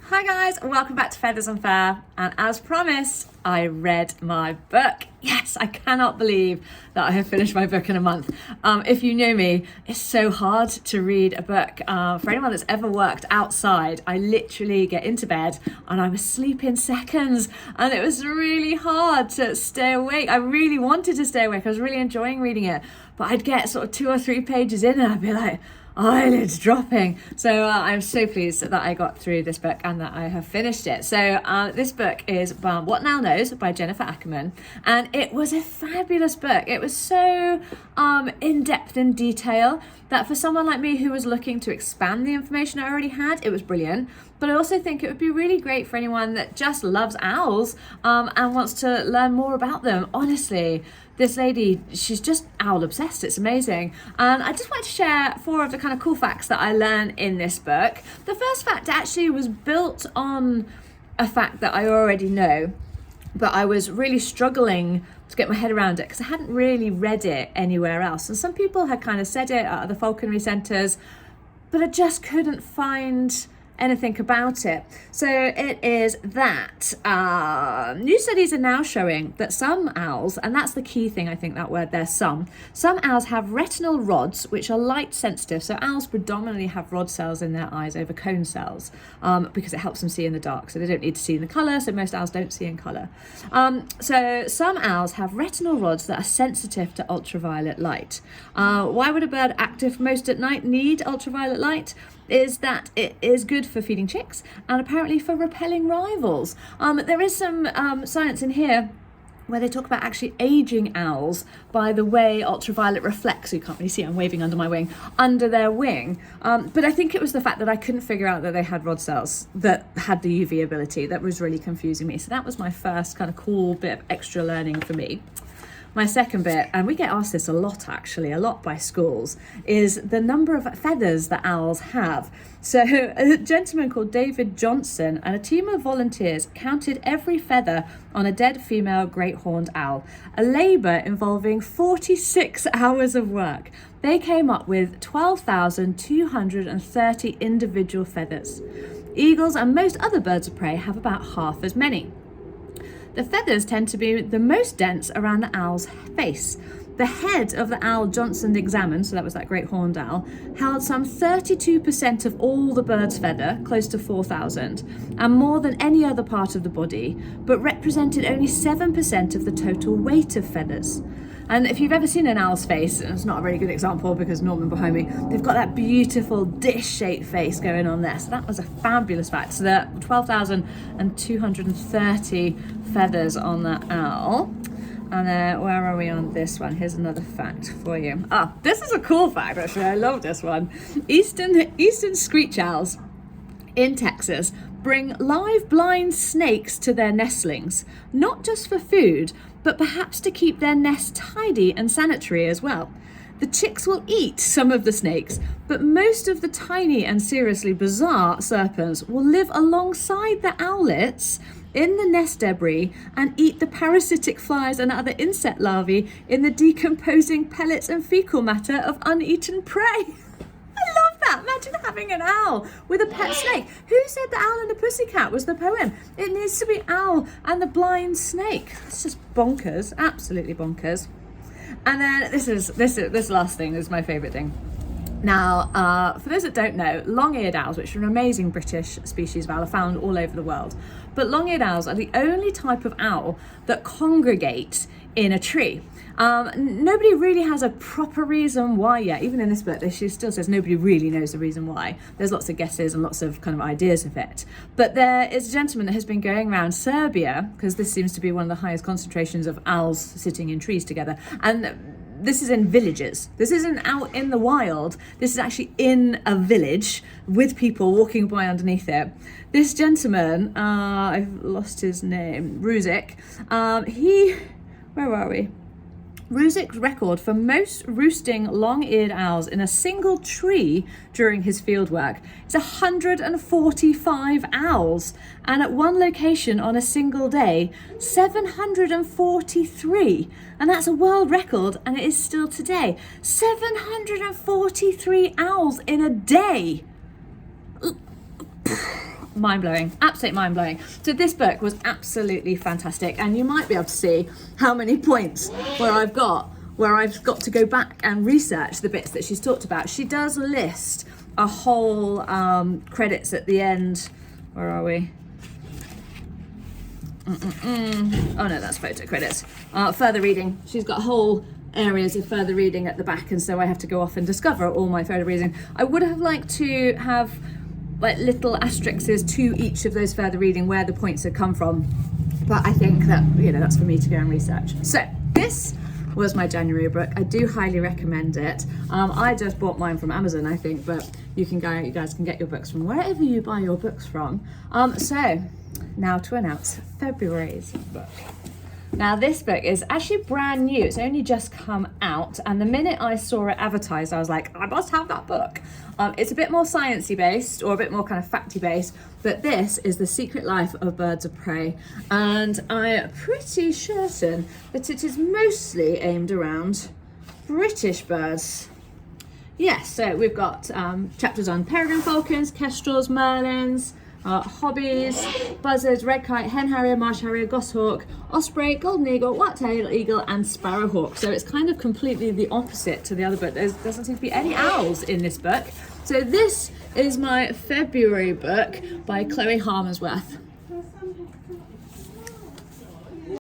Hi guys, welcome back to Feathers and Fur, and as promised, I read my book. Yes, I cannot believe that I have finished my book in a month. If you know me, it's so hard to read a book. For anyone that's ever worked outside, I literally get into bed and I'm asleep in seconds, and it was really hard to stay awake. I really wanted to stay awake. I was really enjoying reading it, but I'd get sort of 2 or 3 pages in and I'd be like, eyelids dropping. So I'm so pleased that I got through this book and that I have finished it. So this book is What Now Knows by Jennifer Ackerman, and it was a fabulous book. It was so in-depth in detail that for someone like me who was looking to expand the information I already had, it was brilliant. But I also think it would be really great for anyone that just loves owls and wants to learn more about them. Honestly, this lady, she's just owl obsessed. It's amazing. And I just wanted to share 4 of the kind of cool facts that I learned in this book. The first fact actually was built on a fact that I already know, but I was really struggling to get my head around it because I hadn't really read it anywhere else. And some people had kind of said it at the falconry centres, but I just couldn't find anything about it. So it is that new studies are now showing that some owls, and that's the key thing, I think, that word there, some owls have retinal rods which are light sensitive. So owls predominantly have rod cells in their eyes over cone cells because it helps them see in the dark, so they don't need to see in the colour. So most owls don't see in colour. So some owls have retinal rods that are sensitive to ultraviolet light. Why would a bird active most at night need ultraviolet light? Is that it is good for feeding chicks and apparently for repelling rivals. There is some science in here where they talk about actually aging owls by the way ultraviolet reflects. You can't really see, I'm waving under my wing, under their wing. But I think it was the fact that I couldn't figure out that they had rod cells that had the UV ability that was really confusing me. So that was my first kind of cool bit of extra learning for me. My second bit, and we get asked this a lot actually, a lot by schools, is the number of feathers that owls have. So a gentleman called David Johnson and a team of volunteers counted every feather on a dead female great horned owl, a labour involving 46 hours of work. They came up with 12,230 individual feathers. Eagles and most other birds of prey have about half as many. The feathers tend to be the most dense around the owl's face. The head of the owl Johnson examined, so that was that great horned owl, held some 32% of all the bird's feather, close to 4,000, and more than any other part of the body, but represented only 7% of the total weight of feathers. And if you've ever seen an owl's face, and it's not a very good example because Norman behind me, they've got that beautiful dish-shaped face going on there. So that was a fabulous fact. So there are 12,230 feathers on that owl. And where are we on this one? Here's another fact for you. This is a cool fact, actually. I love this one. Eastern screech owls in Texas bring live blind snakes to their nestlings, not just for food, but perhaps to keep their nest tidy and sanitary as well. The chicks will eat some of the snakes, but most of the tiny and seriously bizarre serpents will live alongside the owlets in the nest debris and eat the parasitic flies and other insect larvae in the decomposing pellets and fecal matter of uneaten prey. Imagine having an owl with a pet snake. Who said The Owl and the Pussycat was the poem? It needs to be owl and the blind snake. It's just bonkers, absolutely bonkers. And then this last thing is my favourite thing. Now, for those that don't know, long-eared owls, which are an amazing British species of owl, are found all over the world. But long-eared owls are the only type of owl that congregate in a tree. Nobody really has a proper reason why yet. Even in this book, she still says nobody really knows the reason why. There's lots of guesses and lots of kind of ideas of it. But there is a gentleman that has been going around Serbia, because this seems to be one of the highest concentrations of owls sitting in trees together. And this is in villages. This isn't out in the wild. This is actually in a village with people walking by underneath it. This gentleman, I've lost his name, Ruzik, where are we? Ruzik's record for most roosting long-eared owls in a single tree during his fieldwork is 145 owls, and at one location on a single day, 743. And that's a world record, and it is still today. 743 owls in a day. mind-blowing, absolutely mind-blowing. So this book was absolutely fantastic, and you might be able to see how many points where I've got to go back and research the bits that she's talked about. She does list a whole credits at the end. Where are we? Oh no, that's photo credits. Further reading. She's got whole areas of further reading at the back, and so I have to go off and discover all my further reading. I would have liked to have like little asterisks to each of those further reading where the points had come from, but I think that, you know, that's for me to go and research. So this was my January book. I do highly recommend it. I just bought mine from Amazon, I think, but you guys can get your books from wherever you buy your books from. So now to announce February's book. Now this book is actually brand new. It's only just come out, and the minute I saw it advertised, I was like, I must have that book. It's a bit more sciencey based, or a bit more kind of facty based, but this is The Secret Life of Birds of Prey, and I'm pretty certain that it is mostly aimed around British birds. Yes, so we've got chapters on peregrine falcons, kestrels, merlins, hobbies, buzzards, red kite, hen harrier, marsh harrier, goshawk, osprey, golden eagle, white-tailed eagle, and sparrowhawk. So it's kind of completely the opposite to the other book. There doesn't seem to be any owls in this book. So this is my February book by Chloé Harmsworth.